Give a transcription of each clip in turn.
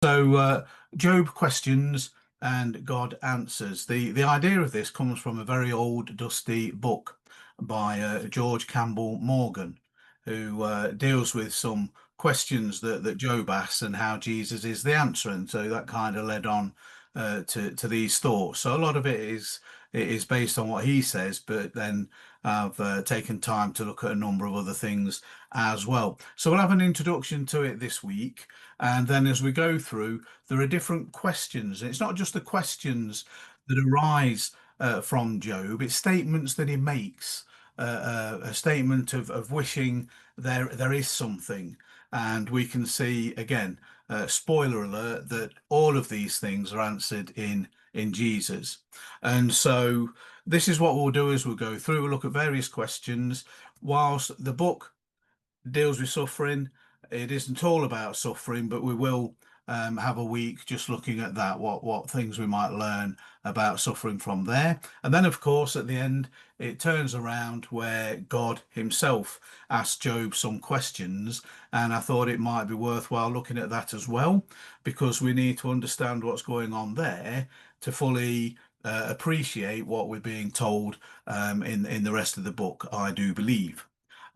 Job questions and God answers. The idea of this comes from a very old, dusty book by George Campbell Morgan, who deals with some questions that Job asks and how Jesus is the answer. And so that kind of led on to these thoughts. So a lot of it is based on what he says, but then I've taken time to look at a number of other things as well. So we'll have an introduction to it this week. And then as we go through, there are different questions. It's not just the questions that arise from Job, it's statements that he makes. A statement of wishing there is something. And we can see again, spoiler alert, that all of these things are answered in Jesus. And so this is what we'll do as we'll go through. We'll look at various questions. Whilst the book deals with suffering. It isn't all about suffering, but we will have a week just looking at that, what things we might learn about suffering from there. And then, of course, at the end, it turns around where God himself asked Job some questions. And I thought it might be worthwhile looking at that as well, because we need to understand what's going on there to fully appreciate what we're being told in the rest of the book, I do believe.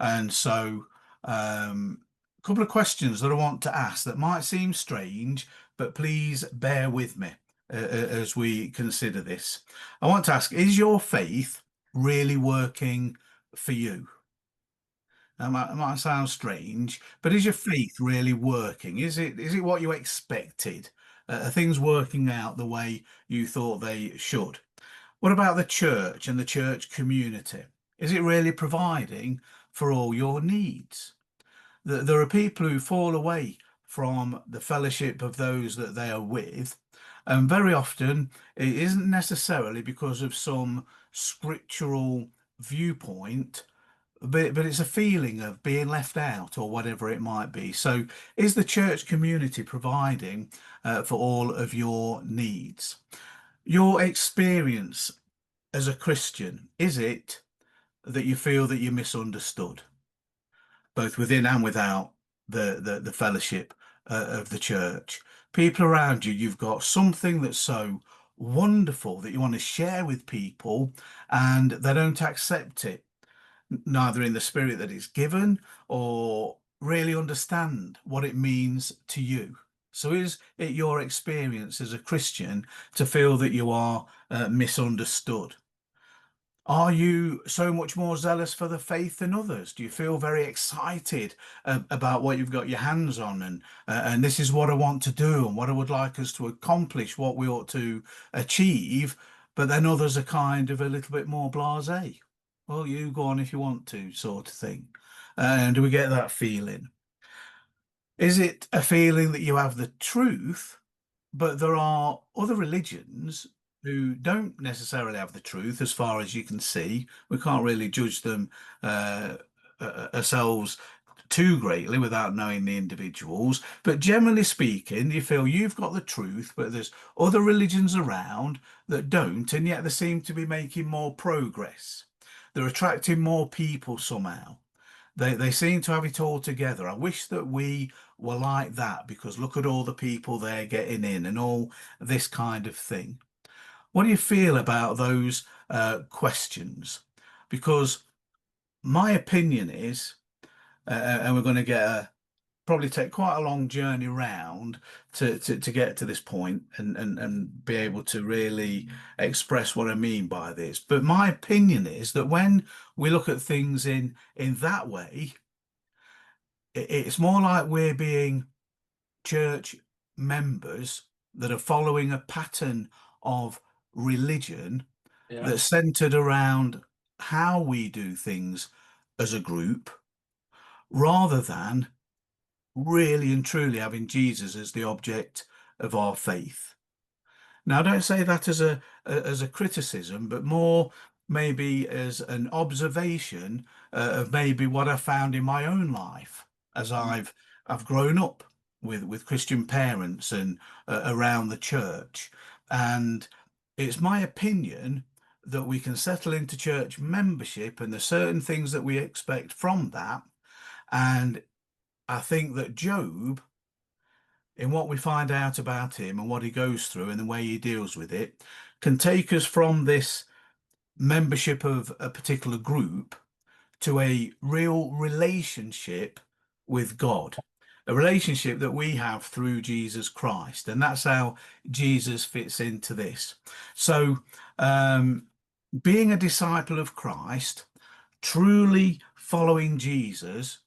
And so a couple of questions that I want to ask that might seem strange, but please bear with me as we consider this. I want to ask, is your faith really working for you? That might sound strange, but is your faith really working? Is it what you expected? Are things working out the way you thought they should? What about the church and the church community? Is it really providing for all your needs? There are people who fall away from the fellowship of those that they are with, and very often it isn't necessarily because of some scriptural viewpoint, but it's a feeling of being left out or whatever it might be. So, is the church community providing for all of your needs? Your experience as a Christian, is it that you feel that you're misunderstood, both within and without the fellowship of the church? People around you, you've got something that's so wonderful that you want to share with people, and they don't accept it, neither in the spirit that it's given or really understand what it means to you. So, is it your experience as a Christian to feel that you are misunderstood? Are you so much more zealous for the faith than others? Do you feel very excited about what you've got your hands on, and this is what I want to do and what I would like us to accomplish, what we ought to achieve, but then others are kind of a little bit more blasé. Well, you go on if you want to, sort of thing. And do we get that feeling? Is it a feeling that you have the truth, but there are other religions who don't necessarily have the truth as far as you can see? We can't really judge them ourselves too greatly without knowing the individuals. But generally speaking, you feel you've got the truth, but there's other religions around that don't, and yet they seem to be making more progress. They're attracting more people somehow. They seem to have it all together. I wish that we were like that, because look at all the people they're getting in and all this kind of thing. What do you feel about those questions? Because my opinion is, and we're going to probably take quite a long journey round to get to this point and be able to really express what I mean by this. But my opinion is that when we look at things in that way, it's more like we're being church members that are following a pattern of religion Yeah. that's centered around how we do things as a group, rather than really and truly having Jesus as the object of our faith. Now, I don't say that as a criticism, but more maybe as an observation of maybe what I found in my own life as Mm. I've grown up with Christian parents and around the church. And it's my opinion that we can settle into church membership, and there's certain things that we expect from that. And I think that Job in what we find out about him and what he goes through and the way he deals with it can take us from this membership of a particular group to a real relationship with God, a relationship that we have through Jesus Christ. And that's how Jesus fits into this. So, being a disciple of Christ, truly following Jesus,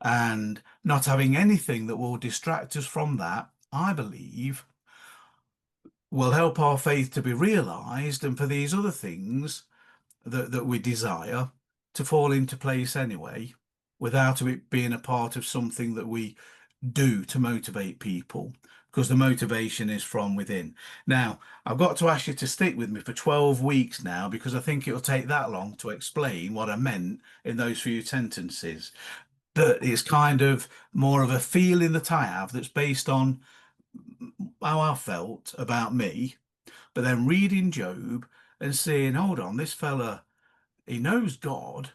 and not having anything that will distract us from that, I believe, will help our faith to be realized and for these other things that we desire to fall into place anyway, without it being a part of something that we do to motivate people, because the motivation is from within. Now, I've got to ask you to stick with me for 12 weeks now, because I think it'll take that long to explain what I meant in those few sentences. But it's kind of more of a feeling that I have that's based on how I felt about me, but then reading Job and seeing, hold on, this fella, he knows God,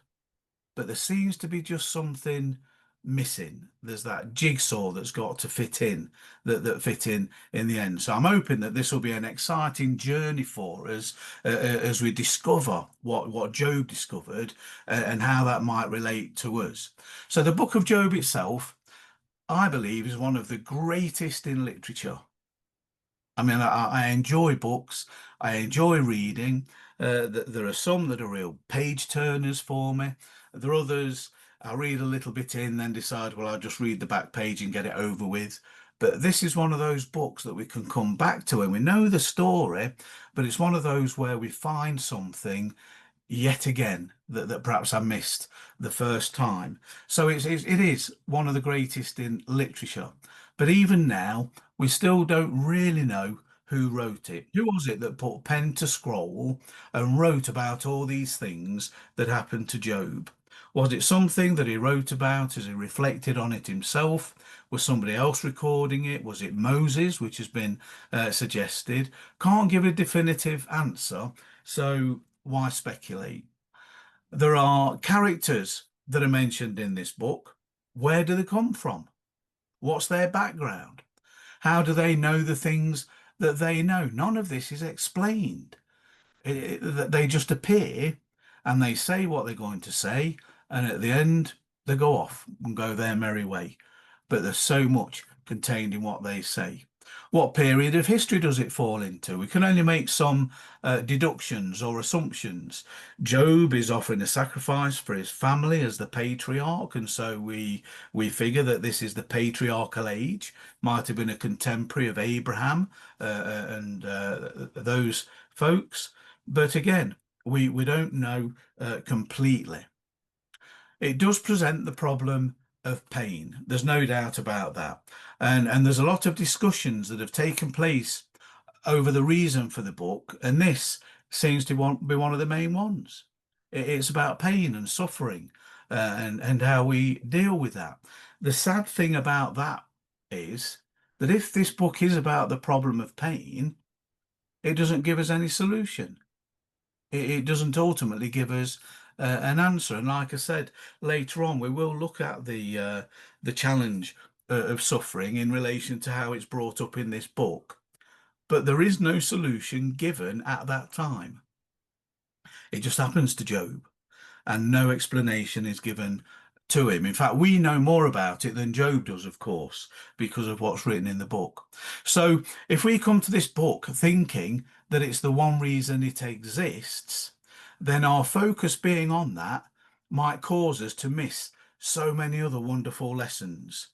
but there seems to be just something missing. There's that jigsaw that's got to fit in, that fit in the end. So I'm hoping that this will be an exciting journey for us as we discover what Job discovered and how that might relate to us. So the book of Job itself, I believe, is one of the greatest in literature. I mean, I enjoy books. I enjoy reading. There are some that are real page turners for me. There are others I read a little bit in, then decide, well, I'll just read the back page and get it over with. But this is one of those books that we can come back to and we know the story, but it's one of those where we find something yet again that perhaps I missed the first time. So it is one of the greatest in literature. But even now, we still don't really know who wrote it. Who was it that put pen to scroll and wrote about all these things that happened to Job? Was it something that he wrote about as he reflected on it himself? Was somebody else recording it? Was it Moses, which has been suggested? Can't give a definitive answer. So why speculate? There are characters that are mentioned in this book. Where do they come from? What's their background? How do they know the things that they know? None of this is explained. They just appear and they say what they're going to say, and at the end, they go off and go their merry way. But there's so much contained in what they say. What period of history does it fall into? We can only make some deductions or assumptions. Job is offering a sacrifice for his family as the patriarch, and so we figure that this is the patriarchal age. Might have been a contemporary of Abraham and those folks, but again, we don't know completely. It does present the problem of pain. There's no doubt about that. And there's a lot of discussions that have taken place over the reason for the book, and this seems to be one of the main ones. It's about pain and suffering and how we deal with that. The sad thing about that is that if this book is about the problem of pain, it doesn't give us any solution. It doesn't ultimately give us an answer. And like I said, later on, we will look at the challenge of suffering in relation to how it's brought up in this book. But there is no solution given at that time. It just happens to Job, and no explanation is given to him. In fact, we know more about it than Job does, of course, because of what's written in the book. So if we come to this book thinking that it's the one reason it exists, then our focus being on that might cause us to miss so many other wonderful lessons.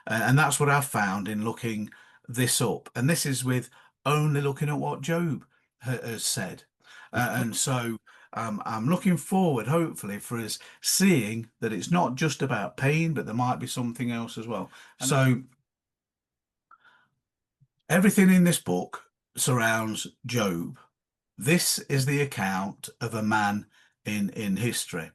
And that's what I've found in looking this up. And this is with only looking at what Job has said. And so I'm looking forward, hopefully, for us seeing that it's not just about pain, but there might be something else as well. So everything in this book surrounds Job. This is the account of a man in history.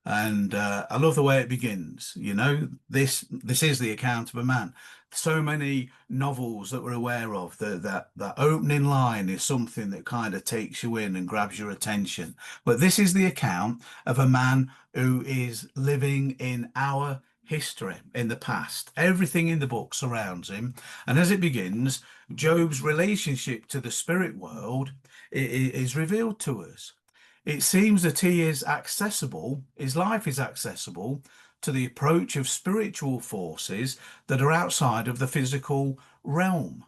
And I love the way it begins. You know, this is the account of a man. So many novels that we're aware of, that opening line is something that kind of takes you in and grabs your attention. But this is the account of a man who is living in our history in the past. Everything in the book surrounds him. And as it begins, Job's relationship to the spirit world is revealed to us. It seems that he is accessible, his life is accessible to the approach of spiritual forces that are outside of the physical realm.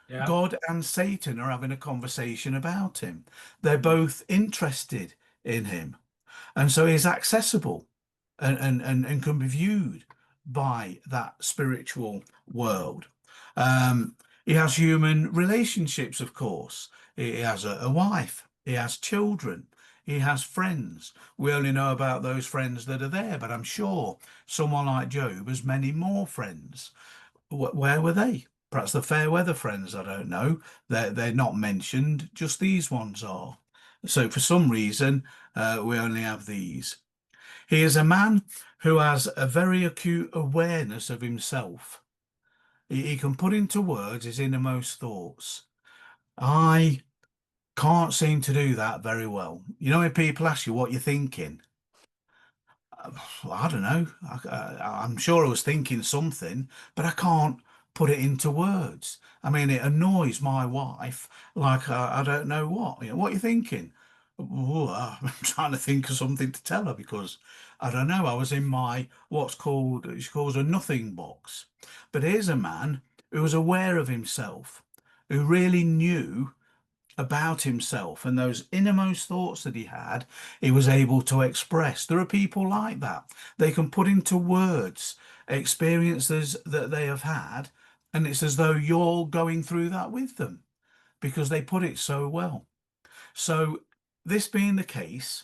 Yeah. God and Satan are having a conversation about him. They're Mm. both interested in him. And so he's accessible and can be viewed by that spiritual world. Um, he has human relationships, of course. He has a wife, he has children, he has friends. We only know about those friends that are there, but I'm sure someone like Job has many more friends. Where were they? Perhaps the fair weather friends, I don't know. They're not mentioned, just these ones are. So for some reason, we only have these. He is a man who has a very acute awareness of himself. He can put into words his innermost thoughts. I can't seem to do that very well. You know, when people ask you what you're thinking, I don't know. I'm sure I was thinking something, but I can't put it into words. I mean, it annoys my wife like I don't know what. You know, what are you thinking? "Oh, I'm trying to think of something to tell her because I don't know. I was in my what's called she calls a nothing box. But here's a man who was aware of himself, who really knew about himself and those innermost thoughts that he had, he was able to express. There are people like that. They can put into words experiences that they have had, and it's as though you're going through that with them because they put it so well. So, this being the case,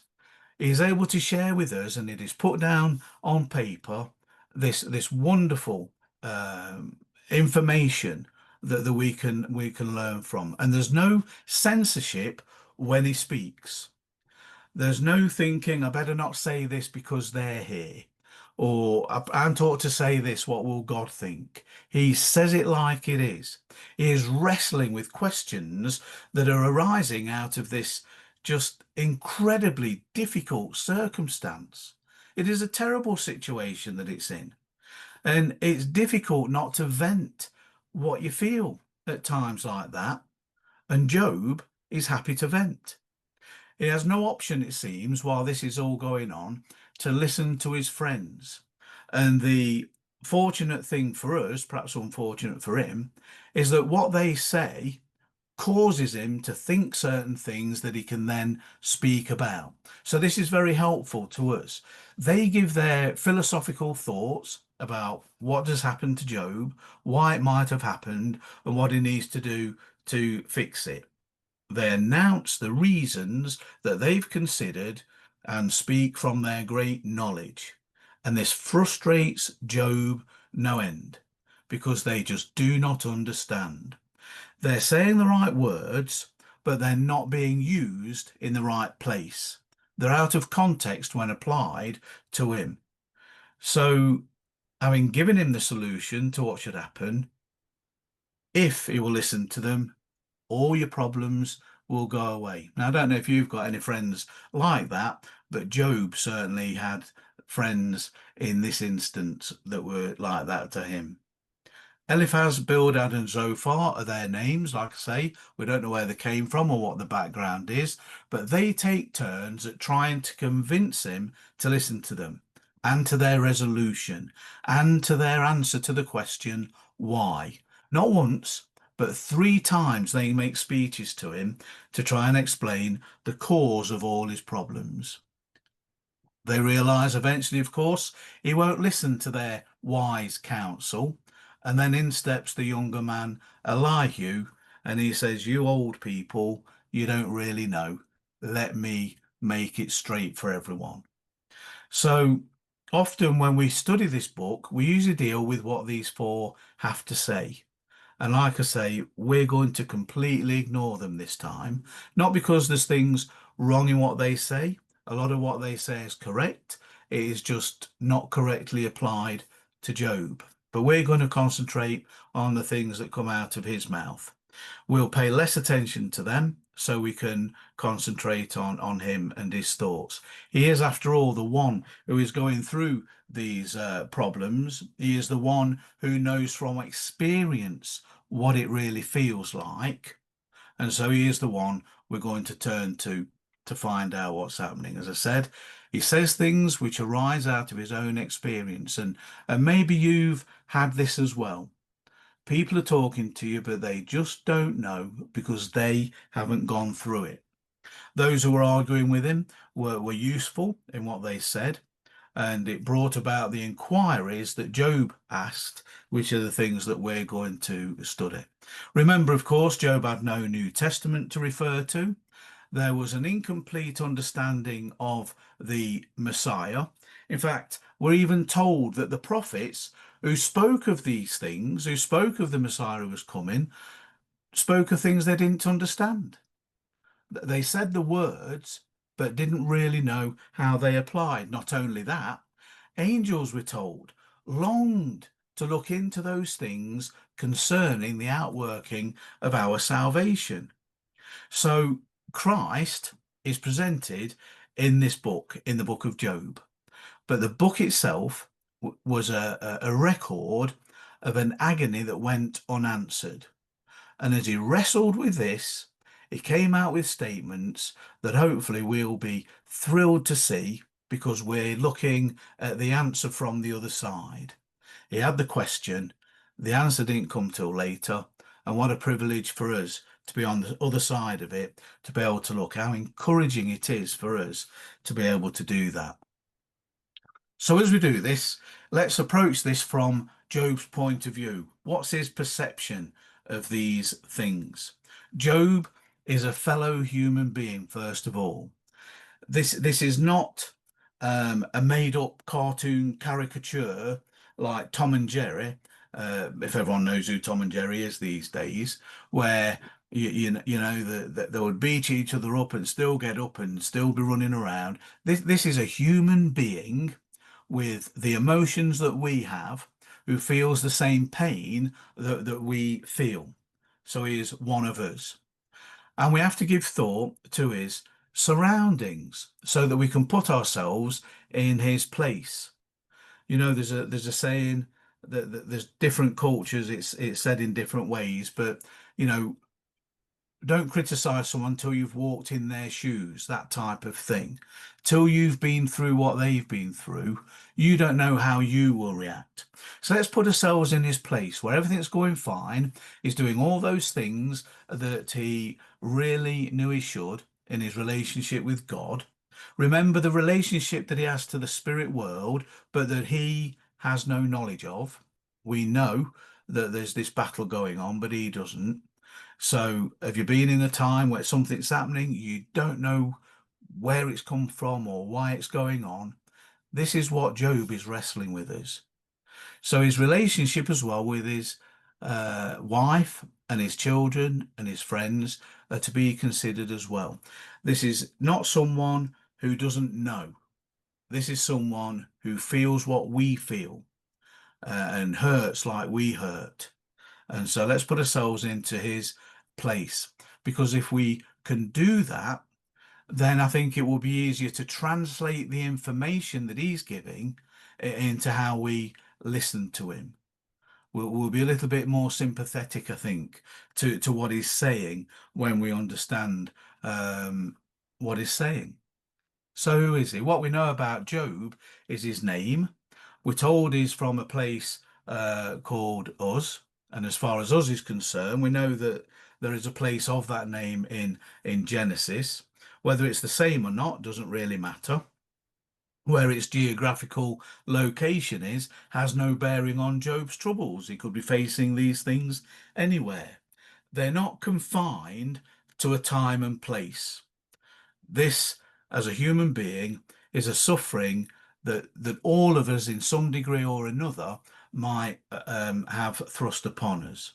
he is able to share with us, and it is put down on paper, this wonderful um, information that we can learn from. And there's no censorship when he speaks. There's no thinking, I better not say this because they're here. Or I'm taught to say this, what will God think? He says it like it is. He is wrestling with questions that are arising out of this just incredibly difficult circumstance. It is a terrible situation that it's in. And it's difficult not to vent what you feel at times like that. And Job is happy to vent. He has no option, it seems, while this is all going on, to listen to his friends. And the fortunate thing for us, perhaps unfortunate for him, is that what they say causes him to think certain things that he can then speak about. So this is very helpful to us. They give their philosophical thoughts about what has happened to Job, why it might have happened, and what he needs to do to fix it. They announce the reasons that they've considered and speak from their great knowledge. And this frustrates Job no end because they just do not understand. They're saying the right words, but they're not being used in the right place. They're out of context when applied to him. So, having given him the solution to what should happen, if he will listen to them, all your problems will go away. Now, I don't know if you've got any friends like that, but Job certainly had friends in this instance that were like that to him. Eliphaz, Bildad, and Zophar are their names. Like I say, we don't know where they came from or what the background is, but they take turns at trying to convince him to listen to them and to their resolution and to their answer to the question, why? Not once, but 3 times they make speeches to him to try and explain the cause of all his problems. They realize eventually, of course, he won't listen to their wise counsel. And then in steps the younger man, Elihu, and he says, you old people, you don't really know. Let me make it straight for everyone. So often when we study this book, we usually deal with what these four have to say. And like I say, we're going to completely ignore them this time, not because there's things wrong in what they say. A lot of what they say is correct. It is just not correctly applied to Job. But we're going to concentrate on the things that come out of his mouth. We'll pay less attention to them so we can concentrate on him and his thoughts. He is, after all, the one who is going through these problems. He is the one who knows from experience what it really feels like. And so he is the one we're going to turn to find out what's happening. As I said, he says things which arise out of his own experience. And maybe you've had this as well. People are talking to you, but they just don't know because they haven't gone through it. Those who were arguing with him were useful in what they said, and it brought about the inquiries that Job asked, which are the things that we're going to study. Remember, of course, Job had no New Testament to refer to. There was an incomplete understanding of the Messiah. In fact, we're even told that the prophets who spoke of these things, who spoke of the Messiah who was coming, spoke of things they didn't understand. They said the words, but didn't really know how they applied. Not only that, angels, we're told, longed to look into those things concerning the outworking of our salvation. So Christ is presented in this book, in the book of Job. But the book itself was a record of an agony that went unanswered. And as he wrestled with this, he came out with statements that hopefully we'll be thrilled to see because we're looking at the answer from the other side. He had the question, the answer didn't come till later, and what a privilege for us to be on the other side of it, to be able to look how encouraging it is for us to be able to do that. So as we do this, let's approach this from Job's point of view. What's his perception of these things? Job is a fellow human being, first of all. This is not a made-up cartoon caricature like Tom and Jerry, if everyone knows who Tom and Jerry is these days, where you know they would beat each other up and still get up and still be running around. This is a human being with the emotions that we have, who feels the same pain that we feel. So he is one of us. And we have to give thought to his surroundings so that we can put ourselves in his place. You know, there's a saying that there's different cultures, it's said in different ways, but you know, don't criticize someone till you've walked in their shoes, that type of thing. Till you've been through what they've been through, you don't know how you will react. So let's put ourselves in his place where everything's going fine. He's doing all those things that he really knew he should in his relationship with God. Remember the relationship that he has to the spirit world, but that he has no knowledge of. We know that there's this battle going on, but he doesn't. So have you been in a time where something's happening, you don't know where it's come from or why it's going on? This is what Job is wrestling with us. So his relationship as well with his wife and his children and his friends are to be considered as well. This is not someone who doesn't know. This is someone who feels what we feel and hurts like we hurt. And so let's put ourselves into his place, because if we can do that, then I think it will be easier to translate the information that he's giving into how we listen to him. We'll be a little bit more sympathetic, I think, to what he's saying when we understand what he's saying. So who is he? What we know about Job is his name. We're told he's from a place called Uz. And as far as Uz is concerned, we know that there is a place of that name in Genesis. Whether it's the same or not doesn't really matter. Where its geographical location is has no bearing on Job's troubles. He could be facing these things anywhere. They're not confined to a time and place. This, as a human being, is a suffering that all of us in some degree or another might have thrust upon us.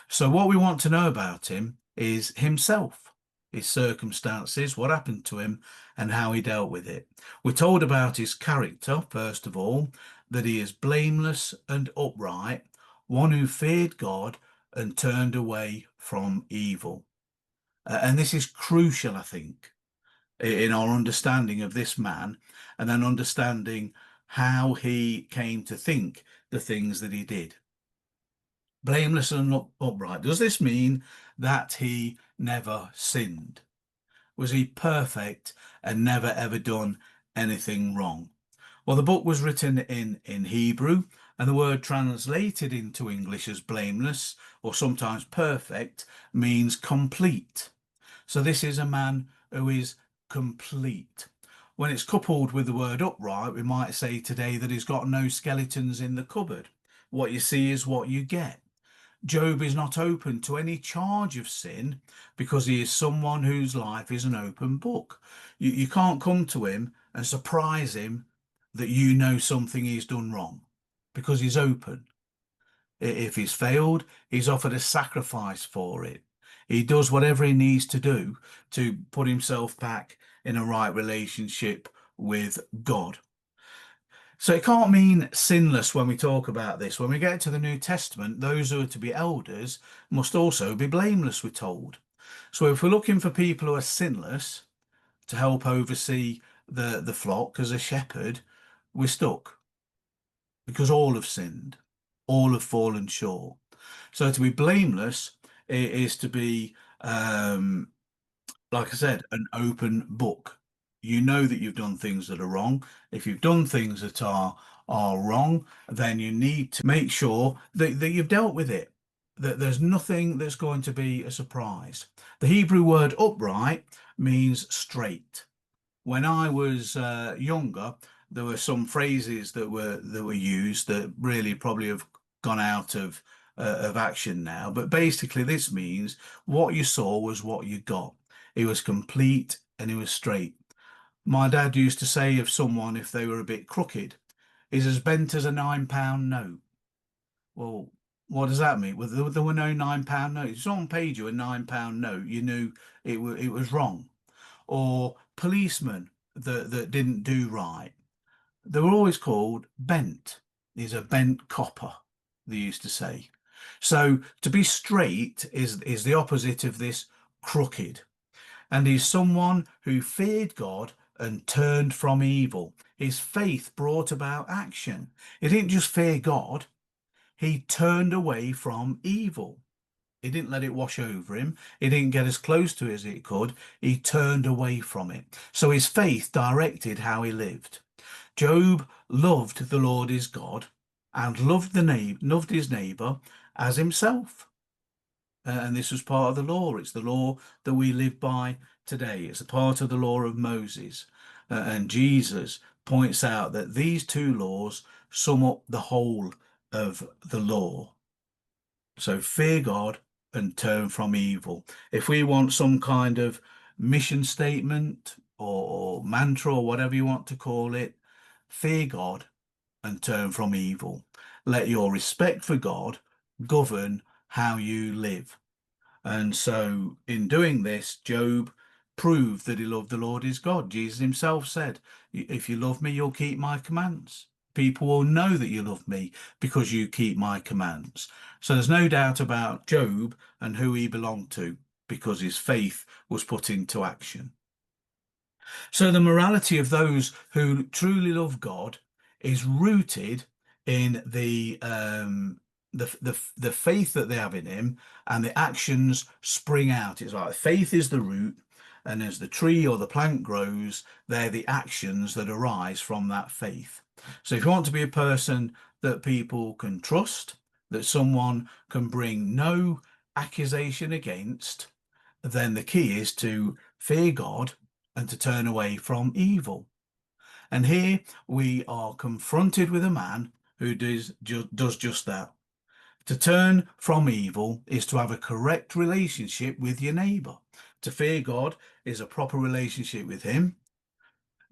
So what we want to know about him is himself, his circumstances, what happened to him, and how he dealt with it. We're told about his character, first of all, that he is blameless and upright, one who feared God and turned away from evil. And this is crucial, I think, in our understanding of this man, and then understanding how he came to think the things that he did. Blameless and upright. Does this mean that he never sinned? Was he perfect and never ever done anything wrong? Well, the book was written in Hebrew, and the word translated into English as blameless, or sometimes perfect, means complete. So this is a man who is complete. When it's coupled with the word upright, we might say today that he's got no skeletons in the cupboard. What you see is what you get. Job is not open to any charge of sin because he is someone whose life is an open book. You can't come to him and surprise him that you know something he's done wrong because he's open. If he's failed, he's offered a sacrifice for it. He does whatever he needs to do to put himself back in a right relationship with God. So it can't mean sinless when we talk about this. When we get to the New Testament, those who are to be elders must also be blameless, we're told. So if we're looking for people who are sinless to help oversee the flock as a shepherd, we're stuck because all have sinned, all have fallen short. So to be blameless is to be, like I said, an open book. You know that you've done things that are wrong. If you've done things that are wrong, then you need to make sure that you've dealt with it, that there's nothing that's going to be a surprise. The Hebrew word upright means straight. When I was younger, there were some phrases that were used that really probably have gone out of action now. But basically, this means what you saw was what you got. It was complete and it was straight. My dad used to say of someone, if they were a bit crooked, is as bent as a £9 note. Well, what does that mean? Well, there were no £9 notes. If someone paid you a £9 note, you knew it was wrong. Or policemen that didn't do right. They were always called bent. He's a bent copper, they used to say. So to be straight is the opposite of this crooked. And he's someone who feared God and turned from evil. His faith brought about action. He didn't just fear God, he turned away from evil. He didn't let it wash over him. He didn't get as close to it as he could. He turned away from it. So his faith directed how he lived. Job loved the Lord his God and loved his neighbor as himself. And this was part of the law. It's the law that we live by today. It's a part of the law of Moses. And Jesus points out that these two laws sum up the whole of the law. So fear God and turn from evil. If we want some kind of mission statement or mantra or whatever you want to call it, fear God and turn from evil. Let your respect for God govern how you live. And so in doing this, Job proved that he loved the Lord his God. Jesus himself said, if you love me, you'll keep my commands. People will know that you love me because you keep my commands. So there's no doubt about Job and who he belonged to because his faith was put into action. So the morality of those who truly love God is rooted in the faith that they have in him, and the actions spring out. It's like faith is the root, and as the tree or the plant grows, they're the actions that arise from that faith. So if you want to be a person that people can trust, that someone can bring no accusation against, then the key is to fear God and to turn away from evil. And here we are confronted with a man who does just that. To turn from evil is to have a correct relationship with your neighbour. To fear God is a proper relationship with him.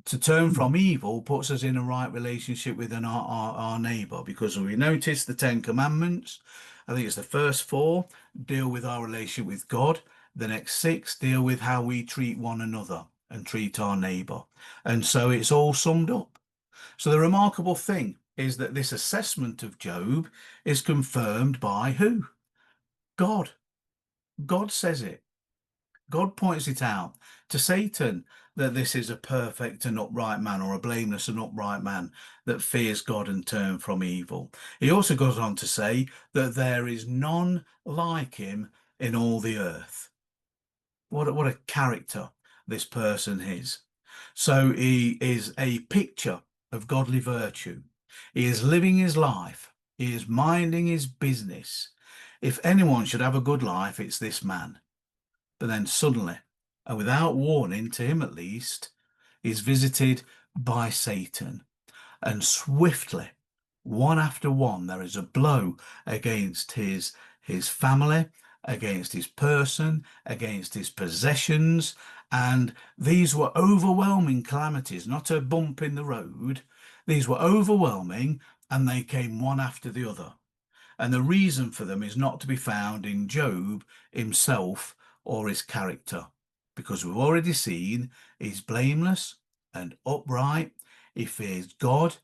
To turn from evil puts us in a right relationship with our neighbour, because we notice the Ten Commandments, I think it's the first four, deal with our relationship with God. The next six deal with how we treat one another and treat our neighbour. And so it's all summed up. So the remarkable thing is that this assessment of Job is confirmed by who? God. God says it. God points it out to Satan that this is a perfect and upright man, or a blameless and upright man that fears God and turn from evil. He also goes on to say that there is none like him in all the earth. What a character this person is. So he is a picture of godly virtue. He is living his life. He is minding his business. If anyone should have a good life, it's this man. But then suddenly, and without warning to him at least, is visited by Satan. And swiftly, one after one, there is a blow against his family, against his person, against his possessions. And these were overwhelming calamities, not a bump in the road. These were overwhelming, and they came one after the other. And the reason for them is not to be found in Job himself or his character, because we've already seen he's blameless and upright, he fears God,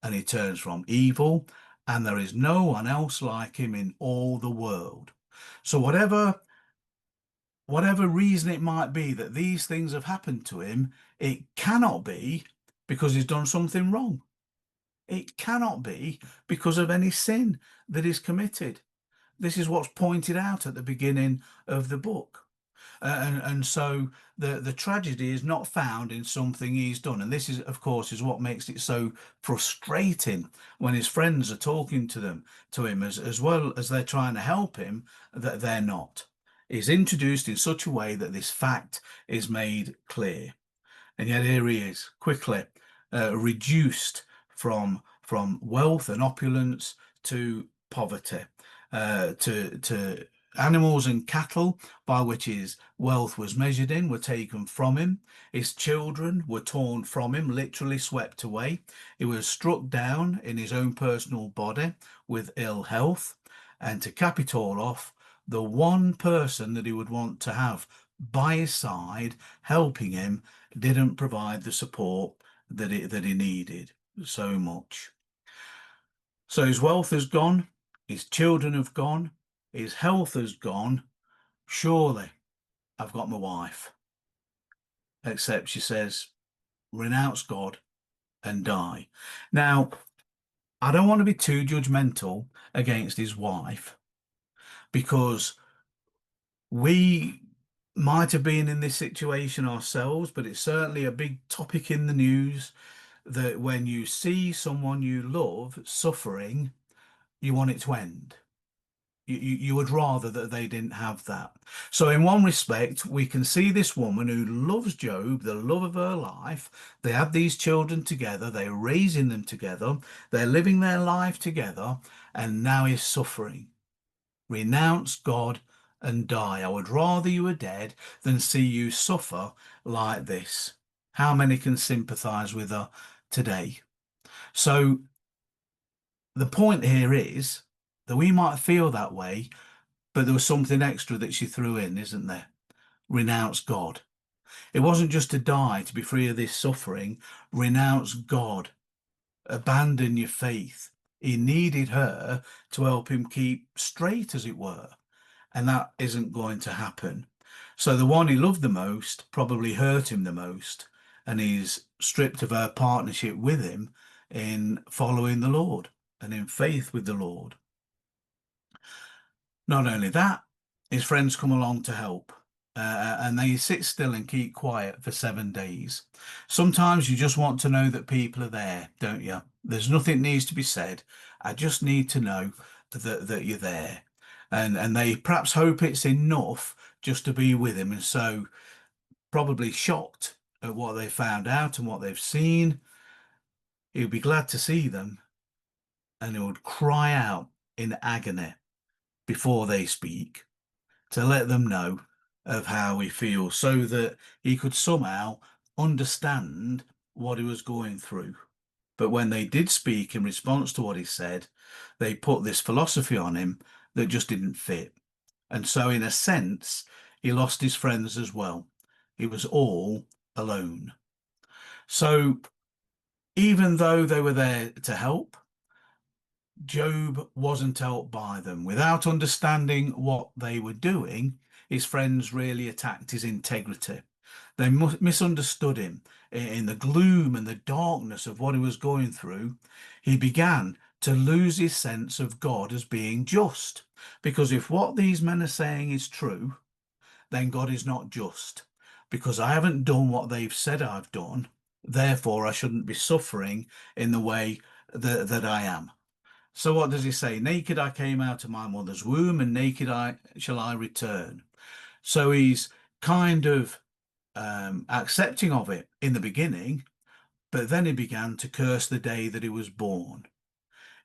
and he turns from evil, and there is no one else like him in all the world. So whatever reason it might be that these things have happened to him, it cannot be because he's done something wrong. It cannot be because of any sin that is committed. This is what's pointed out at the beginning of the book. And so the tragedy is not found in something he's done. And this is, of course, is what makes it so frustrating when his friends are talking to him, as well as they're trying to help him, that they're not. He's introduced in such a way that this fact is made clear. And yet here he is, quickly reduced from wealth and opulence to poverty, to animals and cattle by which his wealth was measured in were taken from him. His children were torn from him, literally swept away. He was struck down in his own personal body with ill health. And to cap it all off, the one person that he would want to have by his side helping him didn't provide the support that he needed so much. So his wealth has gone, his children have gone, his health has gone. Surely I've got my wife. Except she says, renounce God and die. Now, I don't want to be too judgmental against his wife, because we might have been in this situation ourselves, but it's certainly a big topic in the news that when you see someone you love suffering, you want it to end. You would rather that they didn't have that. So in one respect, we can see this woman who loves Job, the love of her life. They have these children together, they're raising them together, they're living their life together, and now he's suffering. Renounce God and die. I would rather you were dead than see you suffer like this. How many can sympathize with her today? So the point here is that we might feel that way, but there was something extra that she threw in, isn't there? Renounce God. It wasn't just to die, to be free of this suffering. Renounce God. Abandon your faith. He needed her to help him keep straight, as it were. And that isn't going to happen. So the one he loved the most probably hurt him the most, and he's stripped of her partnership with him in following the Lord and in faith with the Lord. Not only that, his friends come along to help, and they sit still and keep quiet for 7 days. Sometimes you just want to know that people are there, don't you? There's nothing needs to be said. I just need to know that you're there. And they perhaps hope it's enough just to be with him, and so probably shocked at what they found out and what they've seen. He'll be glad to see them, and he would cry out in agony before they speak to let them know of how he feels, so that he could somehow understand what he was going through. But when they did speak in response to what he said, they put this philosophy on him that just didn't fit. And so, in a sense, he lost his friends as well. He was all alone. So, even though they were there to help, Job wasn't helped by them. Without understanding what they were doing, his friends really attacked his integrity. They misunderstood him. In the gloom and the darkness of what he was going through, he began to lose his sense of God as being just. Because if what these men are saying is true, then God is not just. Because I haven't done what they've said I've done, therefore I shouldn't be suffering in the way that I am. So what does he say? Naked I came out of my mother's womb, and naked shall I return. So he's kind of accepting of it in the beginning, but then he began to curse the day that he was born.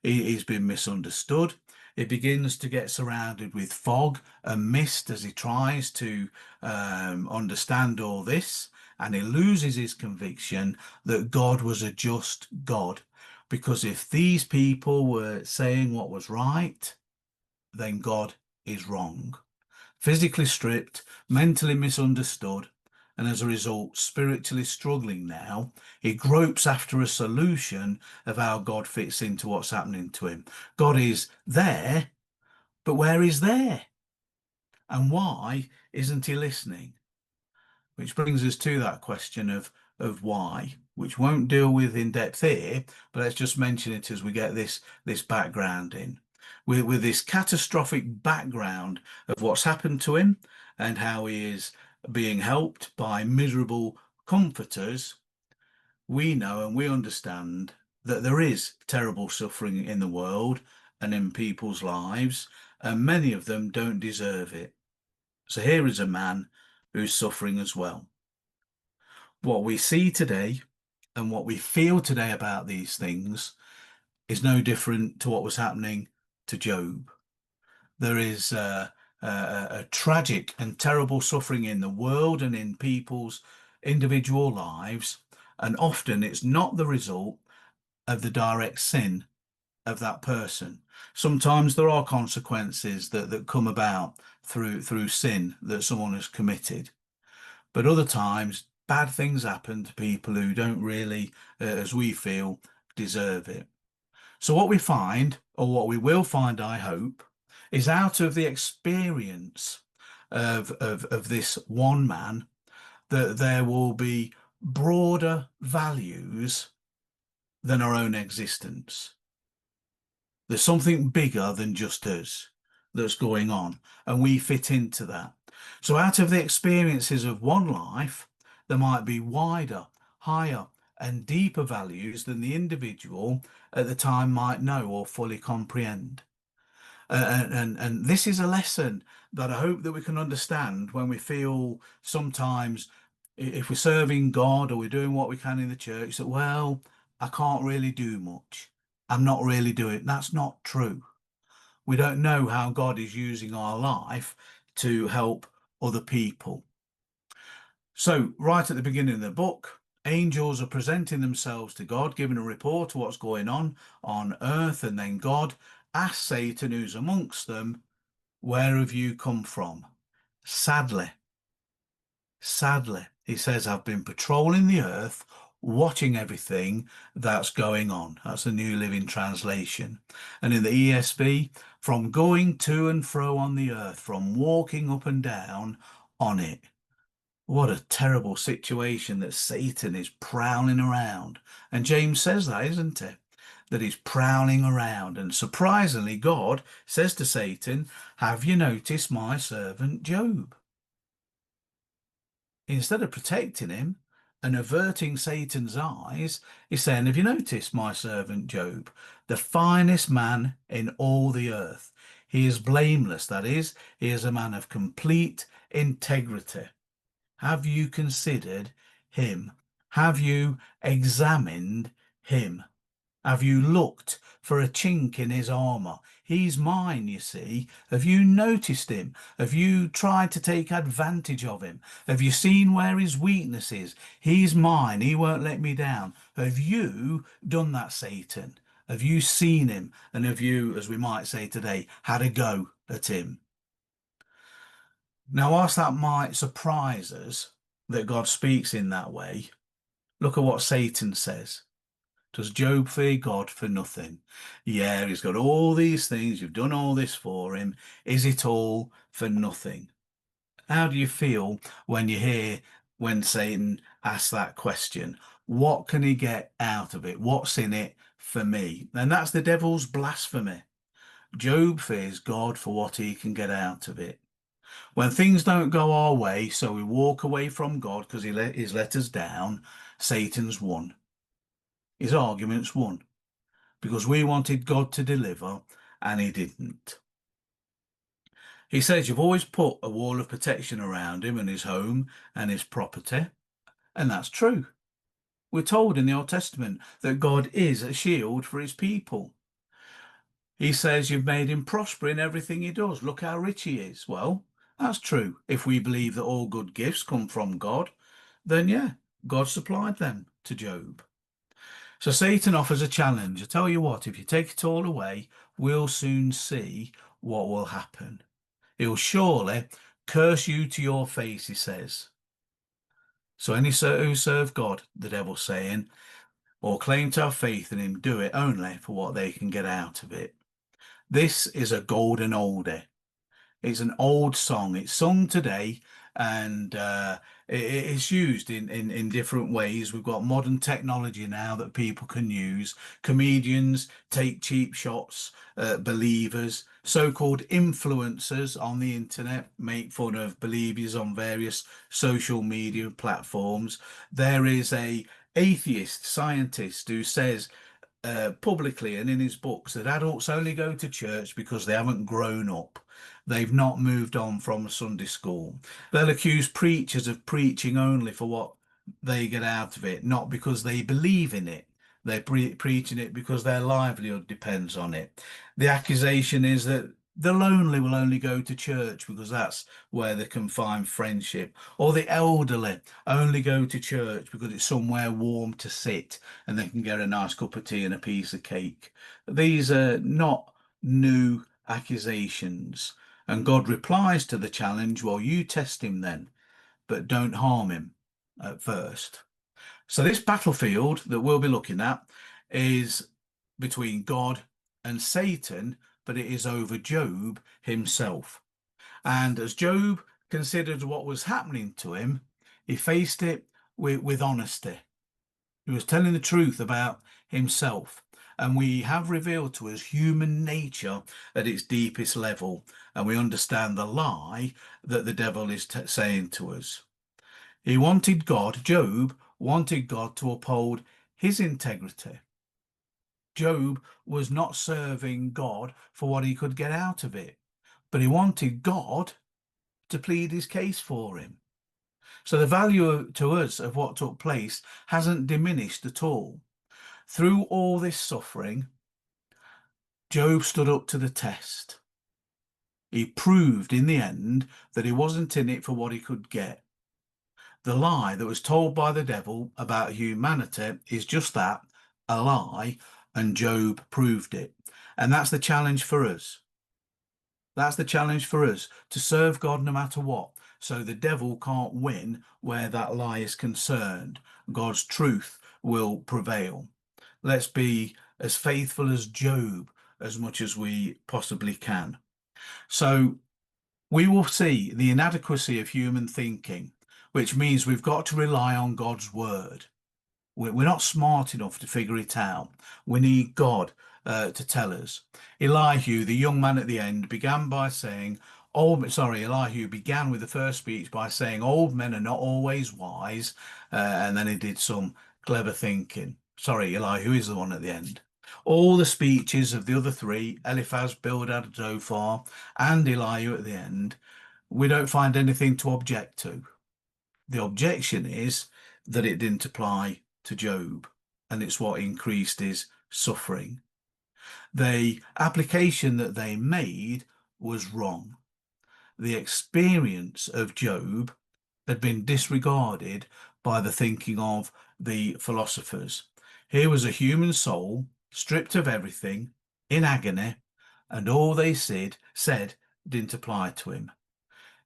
He's been misunderstood. He begins to get surrounded with fog and mist as he tries to understand all this, and he loses his conviction that God was a just God. Because if these people were saying what was right, then God is wrong. Physically stripped, mentally misunderstood, and as a result, spiritually struggling now, he gropes after a solution of how God fits into what's happening to him. God is there, but where is there? And why isn't he listening? Which brings us to that question of why, which won't deal with in depth here, but let's just mention it as we get this background in. With this catastrophic background of what's happened to him and how he is being helped by miserable comforters, we know and we understand that there is terrible suffering in the world and in people's lives, and many of them don't deserve it. So here is a man who's suffering as well. What we see today and what we feel today about these things is no different to what was happening to Job. There is a tragic and terrible suffering in the world and in people's individual lives, and often it's not the result of the direct sin of that person. Sometimes there are consequences that come about through sin that someone has committed, but other times bad things happen to people who don't really, as we feel, deserve it. So what we find, or what we will find, I hope, is out of the experience of this one man, that there will be broader values than our own existence. There's something bigger than just us that's going on, and we fit into that. So out of the experiences of one life, there might be wider, higher, and deeper values than the individual at the time might know or fully comprehend. And this is a lesson that I hope that we can understand when we feel sometimes, if we're serving God or we're doing what we can in the church, that, well, I can't really do much. I'm not really doing it. That's not true. We don't know how God is using our life to help other people. So right at the beginning of the book, angels are presenting themselves to God, giving a report of what's going on earth, and then God asks Satan, who's amongst them, where have you come from? Sadly, he says, I've been patrolling the earth, watching everything that's going on. That's the New Living Translation. And in the ESV, from going to and fro on the earth, from walking up and down on it. What a terrible situation that Satan is prowling around. And James says that, isn't it? That he's prowling around. And surprisingly, God says to Satan, have you noticed my servant Job? Instead of protecting him and averting Satan's eyes, he's saying, have you noticed my servant Job, the finest man in all the earth? He is blameless, that is, he is a man of complete integrity. Have you considered him? Have you examined him? Have you looked for a chink in his armor? He's mine, you see. Have you noticed him? Have you tried to take advantage of him? Have you seen where his weakness is? He's mine. He won't let me down. Have you done that, Satan? Have you seen him? And have you, as we might say today, had a go at him? Now, whilst that might surprise us that God speaks in that way, look at what Satan says. Does Job fear God for nothing? Yeah, he's got all these things. You've done all this for him. Is it all for nothing? How do you feel when you hear when Satan asks that question? What can he get out of it? What's in it for me? And that's the devil's blasphemy. Job fears God for what he can get out of it. When things don't go our way, so we walk away from God because he's let us down, Satan's won. His argument's won because we wanted God to deliver and he didn't. He says you've always put a wall of protection around him and his home and his property, and that's true. We're told in the Old Testament that God is a shield for his people. He says you've made him prosper in everything he does. Look how rich he is. Well, that's true. If we believe that all good gifts come from God, then yeah, God supplied them to Job. So Satan offers a challenge. I tell you what, if you take it all away, we'll soon see what will happen. He'll surely curse you to your face, he says. So any who serve God, the devil's saying, or claim to have faith in him, do it only for what they can get out of it. This is a golden oldie. It's an old song. It's sung today, and it's used in different ways. We've got modern technology now that people can use. Comedians take cheap shots at believers. So-called influencers on the internet make fun of believers on various social media platforms. There is a atheist scientist who says publicly and in his books that adults only go to church because they haven't grown up. They've not moved on from Sunday school. They'll accuse preachers of preaching only for what they get out of it, not because they believe in it. They're preaching it because their livelihood depends on it. The accusation is that the lonely will only go to church because that's where they can find friendship, or the elderly only go to church because it's somewhere warm to sit and they can get a nice cup of tea and a piece of cake. These are not new accusations. And God replies to the challenge, well, you test him then, but don't harm him at first. So this battlefield that we'll be looking at is between God and Satan, but it is over Job himself. And as Job considered what was happening to him, he faced it with honesty. He was telling the truth about himself. And we have revealed to us human nature at its deepest level. And we understand the lie that the devil is saying to us. He wanted God, Job wanted God to uphold his integrity. Job was not serving God for what he could get out of it, but he wanted God to plead his case for him. So the value to us of what took place hasn't diminished at all. Through all this suffering, Job stood up to the test. He proved in the end that he wasn't in it for what he could get. The lie that was told by the devil about humanity is just that, a lie, and Job proved it. And that's the challenge for us. That's the challenge for us, to serve God no matter what. So the devil can't win where that lie is concerned. God's truth will prevail. Let's be as faithful as Job as much as we possibly can. So we will see the inadequacy of human thinking, which means we've got to rely on God's word. We're not smart enough to figure it out. We need God to tell us. Elihu, the young man at the end, began by saying, Elihu began with the first speech by saying, old men are not always wise. And then he did some clever thinking. Sorry, Elihu is the one at the end. All the speeches of the other three, Eliphaz, Bildad, Zophar, and Elihu at the end, we don't find anything to object to. The objection is that it didn't apply to Job, and it's what increased his suffering. The application that they made was wrong. The experience of Job had been disregarded by the thinking of the philosophers. Here was a human soul stripped of everything, in agony, and all they said didn't apply to him.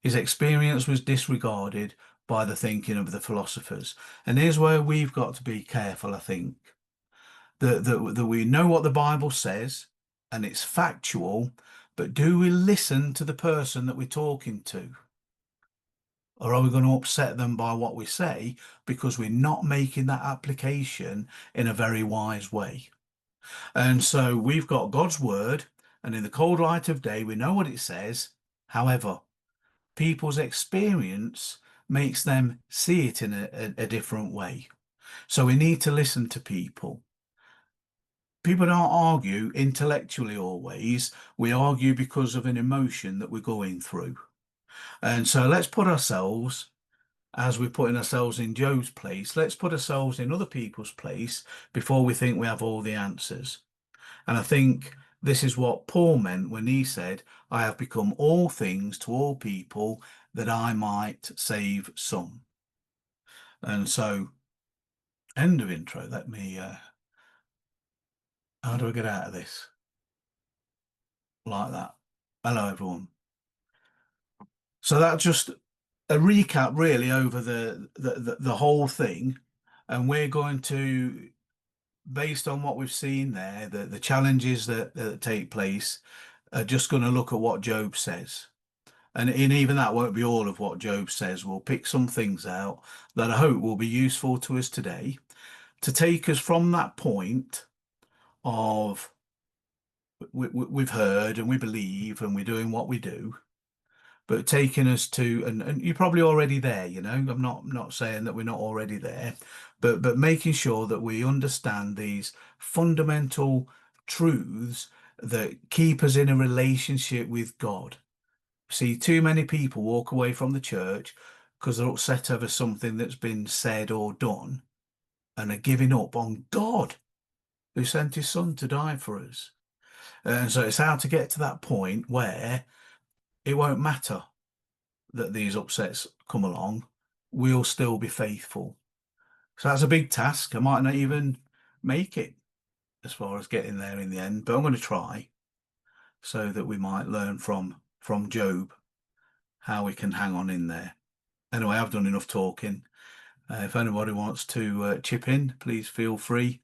His experience was disregarded by the thinking of the philosophers. And here's where we've got to be careful, I think, that we know what the Bible says and it's factual, but do we listen to the person that we're talking to? Or are we going to upset them by what we say because we're not making that application in a very wise way? And so we've got God's word, and in the cold light of day, we know what it says. However, people's experience makes them see it in a different way. So we need to listen to people. People don't argue intellectually always. We argue because of an emotion that we're going through. And so let's put ourselves, as we're putting ourselves in Job's place, let's put ourselves in other people's place before we think we have all the answers. And I think this is what Paul meant when he said, I have become all things to all people that I might save some. And so, end of intro. Let me, how do I get out of this? Like that. Hello, everyone. So that's just a recap really over the whole thing. And we're going to, based on what we've seen there, the challenges that take place, are just going to look at what Job says. And even that won't be all of what Job says. We'll pick some things out that I hope will be useful to us today to take us from that point of we've heard and we believe and we're doing what we do, but taking us to, and you're probably already there, you know, I'm not saying that we're not already there, but making sure that we understand these fundamental truths that keep us in a relationship with God. See, too many people walk away from the church because they're upset over something that's been said or done and are giving up on God who sent his son to die for us. And so it's how to get to that point where it won't matter that these upsets come along, we'll still be faithful. So that's a big task. I might not even make it as far as getting there in the end, but I'm going to try so that we might learn from Job how we can hang on in there. Anyway, I've done enough talking. If anybody wants to chip in, please feel free.